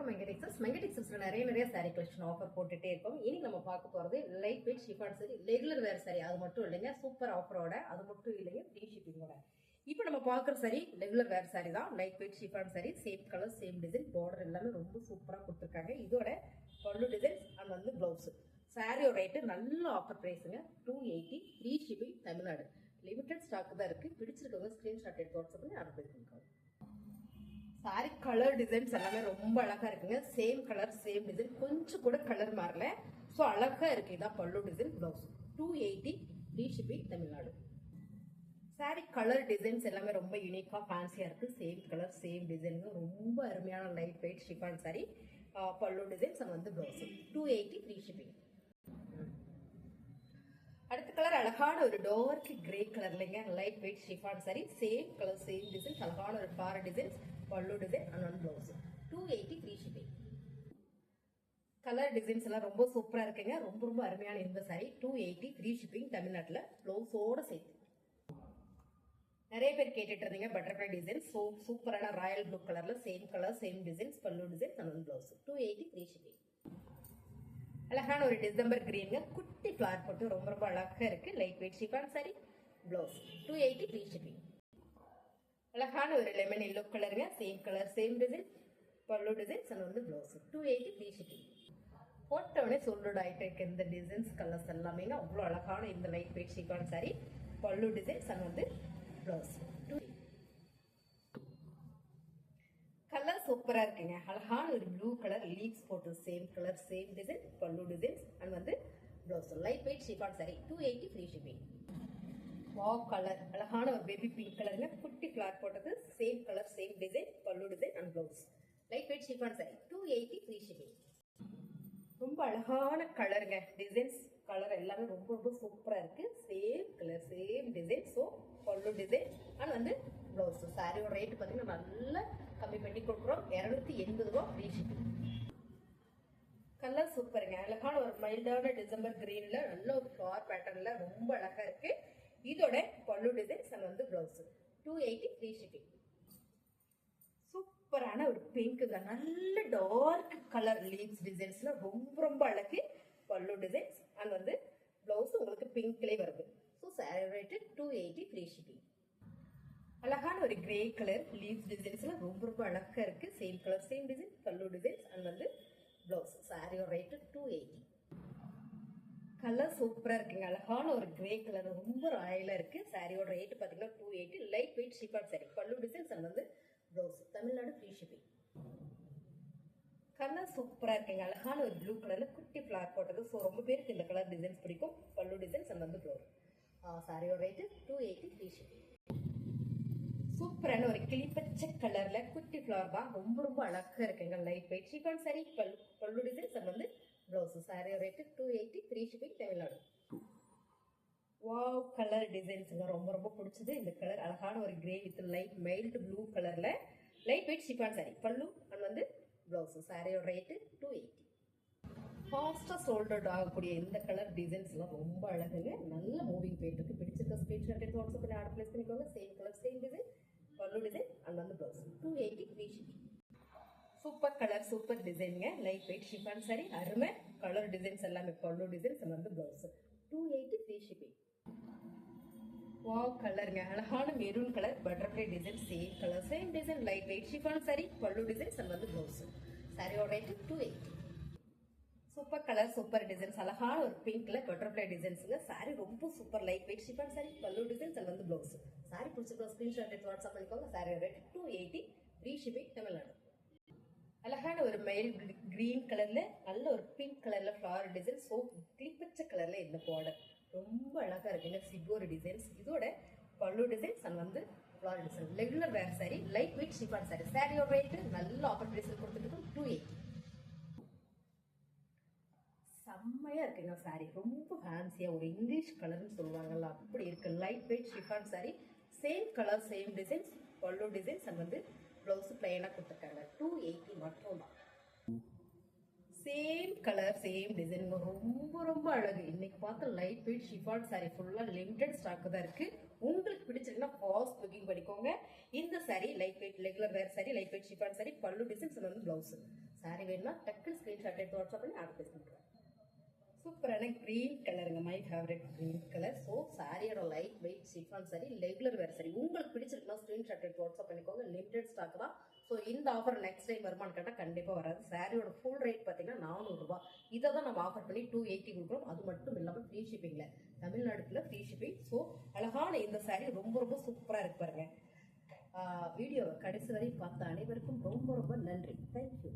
வணக்கம் மெங்கடெக்ஸஸ்ல நிறைய sorry collection offer போட்டுட்டே இருக்கோம். இன்னைக்கு நம்ம பார்க்க போறது light weight chiffon sorry, regular wear sorry. அது மட்டும் இல்லைங்க, சூப்பர் ஆஃபரோட, அது மட்டும் இல்லைங்க, ஃப்ரீ ஷிப்பிங்கோட. இப்போ நம்ம பார்க்குற சாரி ரெகுலர் வேர் சாரி தான். Light weight chiffon sari, same colour same design, border எல்லாமே ரொம்ப சூப்பராக கொடுத்துருக்காங்க. இதோட பல்லு டிசைன்ஸ் அண்ட் வந்து பிளவுஸ். சாரியோட ரேட்டு நல்ல ஆஃபர் ப்ரைஸுங்க, 280, free shipping, Tamil Nadu. Limited stock தான் இருக்கு. பிடிச்சிருக்கவங்க ஸ்கிரீன்ஷாட் எடுத்து வாட்ஸ்அப் பண்ணி ஆர்டர் பண்ணிக்கோங்க. சாரி கலர் டிசைன்ஸ் எல்லாமே ரொம்ப அழகா இருக்குங்க. சேம் கலர் சேம் டிசைன், கொஞ்சம் கூட கலர் மாறல. ஸோ அழகா இருக்கு. இதான் பல்லு design, blouse. 280, free shipping, Tamil Nadu. Sorry colour designs எல்லாமே ரொம்ப யூனிக்கா ஃபேன்சியா இருக்கு. சேம் கலர் சேம் டிசைன், ரொம்ப அருமையான light weight chiffon sari. Pallu designs வந்து பிளவுஸ். 280, free shipping. அடுத்த கலர் அழகான ஒரு டார்க் கிரே கலர்லங்க, light weight chiffon sari, same colour same design, அழகான ஒரு floral designs, pallu design and one blouse. 280, free shipping. Colour designs எல்லாம் ரொம்ப சூப்பரா இருக்குங்க. ரொம்ப அருமையான இந்த சாரி. 280, ஃப்ரீ ஷிப்பிங், தமிழ்நாட்டுல. பிளவுஸோட சேர்த்து. நிறைய பேர் கேட்டுட்டு இருந்தீங்க பட்டர்ஃபிளை டிசைன். சூப்பரான ராயல் ப்ளூ கலர்ல same colour same designs, pallu design and one blouse. 280, free shipping. அழகான ஒரு டிசம்பர் கிரீன், குட்டி ஃபிளார் போட்டு ரொம்ப அழகா இருக்கு. Light weight chiffon sari, blouse. 280, free shipping. அழகான ஒரு லெமன் எல்லோ கலருங்க, same colour same design, pallu designs and வந்து பிளவுஸ். 280, free shipping. போட்டோடனே சோல்டட் ஆகிட்டு இருக்கு இந்த டிசைன்ஸ் கலர்ஸ் எல்லாமே. அவ்வளோ அழகான இந்த light weight chiffon sari, pallu designs and வந்து பிளவுஸ். கலர் சூப்பரா இருக்குங்க. அழகான ஒரு ப்ளூ கலர் லீவ்ஸ் போட்டு same colour same design, pallu designs and வந்து blouse. Light weight chiffon sorry, 280, free shipping. Wow colour, அழகான ஒரு பேபி பிங்க் கலருங்க, குட்டி ஃபிளார் போட்டது, same colour same design, pallu design and blouse. Light weight chiffon sorry, 280, free shipping. ரொம்ப அழகான கலருங்க. Designs colour எல்லாமே ரொம்ப சூப்பரா இருக்கு. Same colour same design, so பல்லு டிசைன் அண்ட் வந்து பிளவுஸ். சாரியோட ரேட் பார்த்தீங்கன்னா நல்லா கம்மி பண்ணி கொடுக்குறோம். 280 ரூபா, ஃப்ரீ ஷிப்பிங். கலர் சூப்பருங்க. அழகான ஒரு மைல்டான டிசம்பர் கிரீன்ல நல்ல ஒரு ஃபிளார் பேட்டர்ன்ல ரொம்ப அழகா இருக்கு. இதோட பல்லு டிசைன்ஸ் அண்ட் வந்து பிளவுஸ். 280, free shipping. சூப்பரான ஒரு பிங்க்குங்க, நல்ல டார்க் கலர் லீவ்ஸ் டிசைன்ஸ்ல ரொம்ப அழகு. பல்லு டிசைன்ஸ் அண்ட் வந்து பிளவுஸ் உங்களுக்கு பிங்க்லேயே வருது. So sorry rate 280, free shipping. அழகான ஒரு கிரே கலர் லீவ்ஸ் டிசைன்ஸ்ல ரொம்ப அழகா இருக்கு. Same colour same design, pallu designs and வந்து பிளவுஸ். சாரியோட ரேட்டு 280. கலர் சூப்பரா இருக்குங்க. அழகான ஒரு கிரே கலர் ரொம்ப ராயலா இருக்கு. சாரியோட ரேட் பாத்தீங்கன்னா 280. Light weight chiffon sari, pallu designs and வந்து blouse. Tamil Nadu, free shipping. Colour சூப்பரா இருக்குங்க. அழகான ஒரு ப்ளூ கலர்ல குட்டி ஃபிளார் போட்டது. ஸோ ரொம்ப பேருக்கு இந்த கலர் டிசைன்ஸ் பிடிக்கும். பல்லு டிசைன்ஸ் அண்ட் வந்து பிளவுஸ். சாரியோட ரேட்டு 280, ஃப்ரீ ஷிப்பிங். சூப்பரான ஒரு கிளிப்பச்சை கலர்ல குட்டி ஃபிளவர் தான் ரொம்ப அழகா இருக்குங்க. Light weight chiffon sari, pallu designs and வந்து பிளவுஸ். சாரியோட rate 280, free shipping, Tamil Nadu. Wow colour டிசைன்ஸுங்க, ரொம்ப பிடிச்சது இந்த கலர். அழகான ஒரு grey with light mild blue கலர்ல light weight chiffon sari, pallu and வந்து பிளவுஸ். சாரியோட ரேட்டு 280. ஃபாஸ்டா சோல்டட் ஆகக்கூடிய இந்த கலர் டிசைன்ஸ் எல்லாம் ரொம்ப அழகுங்க. நல்ல மூவிங் போயிட்டு இருக்கு. பிடிச்சிருக்க ஸ்கிரீன்ஷாட் எடுத்து வாட்ஸ்அப் பண்ணி ஆர்டர் பிளேஸ் பண்ணிக்கோங்க. Same colour same design, pallu design and வந்து blouse. 280, free shipping. Super colour super டிசைனுங்க, லைட் வெயிட் ஷிஃபான் சாரி, அருமை. கலர் டிசைன்ஸ் எல்லாமே, பல்லு டிசைன்ஸ் அண்ட் வந்து பிளவுஸ். 280, free shipping. வாவ் கலருங்க, அழகான maroon colour butterfly design, same colour same design, light weight chiffon sari, pallu designs and வந்து blouse. சாரியோட rate 280. Super colour super designs, அழகான ஒரு பிங்க்ல பட்டர்ஃபிளை டிசைன்ஸுங்க. சாரி ரொம்ப super light weight chiffon sari, pallu designs and வந்து blouse. Sorry பிடிச்சிருக்கோம் ஸ்கிரீன்ஷாட் எடுத்து வாட்ஸ்அப் பண்ணிக்கோங்க. சாரியோட ரேட் 280, ஃப்ரீ ஷிப்பிங், தமிழ்நாடு. அழகான ஒரு மைல் கிரீன் கலர்ல நல்ல ஒரு பிங்க் கலர்ல ஃபிளவர் டிசைன். ஸோ கிளிப்பச்சை கலர்ல இந்த பார்டர் ரொம்ப அழகா இருக்குங்க. சிகோரி டிசைன்ஸ். இதோட பல்லு டிசைன்ஸ் அண்ட் வந்து flower design. Regular wear sorry, light weight chiffon sorry. சாரியோட ரேட்டு நல்ல ஆஃபர் பிரைஸில் கொடுத்துருக்கோம், 280. செம்மையா இருக்குங்க சாரி. ரொம்ப ஃபேன்சியா ஒரு இங்கிலீஷ் கலர்னு சொல்லுவாங்கல்ல, அப்படி இருக்கு. Light weight chiffon sari, same colour same designs, பல்லு டிசைன்ஸ் அண்ட் வந்து பிளவுஸ் பிளைனா கொடுத்துருக்காங்க. 280 மட்டும் தான். சேம் கலர் சேம் டிசைன், ரொம்ப அழகு. இன்னைக்கு பார்த்த லைட் வெயிட் ஷிஃபான் சாரி ஃபுல்லா லிமிடெட் ஸ்டாக் தான் இருக்கு. உங்களுக்கு பிடிச்சிருக்குன்னா ஃபாஸ்ட் புக்கிங் பண்ணிக்கோங்க. இந்த sorry light weight regular wear sorry, light weight chiffon sari, pallu designs வந்து பிளவுஸ். saree வேணும்னா டக்குன்னு ஸ்க்ரீன்ஷாட் எடுத்து வாட்ஸ்அப் பண்ணி ஆர்டர் பேஸ் பண்ணுறேன். சூப்பரான க்ரீன் கலருங்க, my favourite green colour. So சாரியோட light weight chiffon sari, regular wear sari. உங்களுக்கு பிடிச்சிருக்குன்னா ஸ்க்ரீன்ஷாட் எடுத்து வாட்ஸ்அப் பண்ணிக்கோங்க. லிமிடெட் ஸ்டாக் தான். ஸோ இந்த ஆஃபர் நெக்ஸ்ட் டைம் வருமானு கேட்டால் கண்டிப்பாக வராது. சாரியோட ஃபுல் ரேட் பார்த்தீங்கன்னா 400 ரூபா. இதை தான் நம்ம ஆஃபர் பண்ணி 280 கொடுக்குறோம். அது மட்டும் இல்லாமல் ஃப்ரீ ஷிப்பிங்கில், தமிழ்நாடுக்குள்ள ஃப்ரீ ஷிப்பிங். ஸோ அழகான இந்த சாரி ரொம்ப ரொம்ப சூப்பராக இருக்கு பாருங்க. வீடியோவை கடைசி வரை பார்த்த அனைவருக்கும் ரொம்ப ரொம்ப நன்றி. தேங்க்யூ.